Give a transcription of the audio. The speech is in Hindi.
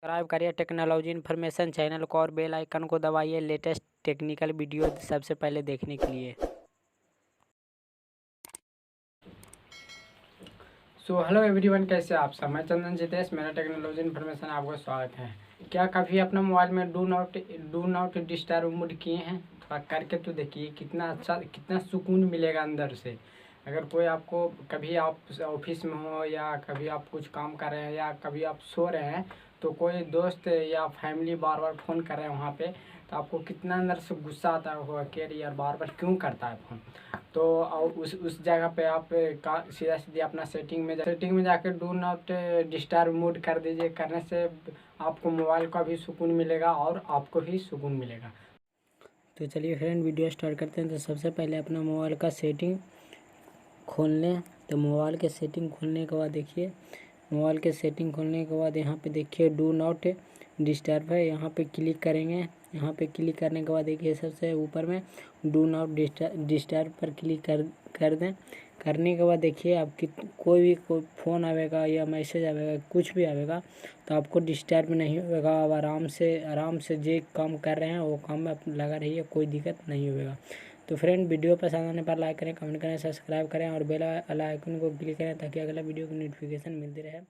सब्सक्राइब करिए टेक्नोलॉजी इन्फॉर्मेशन चैनल को और बेल आइकन को दबाइए लेटेस्ट टेक्निकल वीडियो सबसे पहले देखने के लिए। हेलो एवरीवन, कैसे आप सब। मैं चंदन चितेश, मेरा टेक्नोलॉजी इन्फॉर्मेशन आपको स्वागत है। क्या कभी अपना मोबाइल में डू नॉट डिस्टर्ब मोड किए हैं? थोड़ा करके तो देखिए, कितना अच्छा, कितना सुकून मिलेगा अंदर से। अगर कोई आपको, कभी आप ऑफिस में हो या कभी आप कुछ काम कर रहे हैं या कभी आप सो रहे हैं, तो कोई दोस्त या फैमिली बार बार फ़ोन कर रहे हैं वहाँ पे, तो आपको कितना अंदर से गुस्सा आता होगा कि अरे यार बार बार क्यों करता है फ़ोन। तो उस जगह पे आप का सीधा अपना सेटिंग में जाके डू नॉट डिस्टर्ब मोड कर दीजिए। करने से आपको मोबाइल का भी सुकून मिलेगा और आपको भी सुकून मिलेगा। तो चलिए फ्रेंड, वीडियो स्टार्ट करते हैं। तो सबसे पहले अपना मोबाइल का सेटिंग खोल लें। तो मोबाइल के सेटिंग खोलने के बाद देखिए, मोबाइल के सेटिंग खोलने के बाद यहाँ पे देखिए डू नॉट डिस्टर्ब है, यहाँ पे क्लिक करेंगे। यहाँ पे क्लिक करने के बाद देखिए सबसे ऊपर में डू नॉट डिस्टर्ब पर क्लिक कर दें। करने के बाद देखिए आप कोई फ़ोन आवेगा या मैसेज आवेगा, कुछ भी आवेगा, तो आपको डिस्टर्ब नहीं होगा। आप आराम से जो काम कर रहे हैं वो काम में लगा रहिए, कोई दिक्कत नहीं होगा। तो फ्रेंड, वीडियो पसंद आने पर लाइक करें, कमेंट करें, सब्सक्राइब करें और बेल आइकन को क्लिक करें ताकि अगला वीडियो की नोटिफिकेशन मिलती रहे।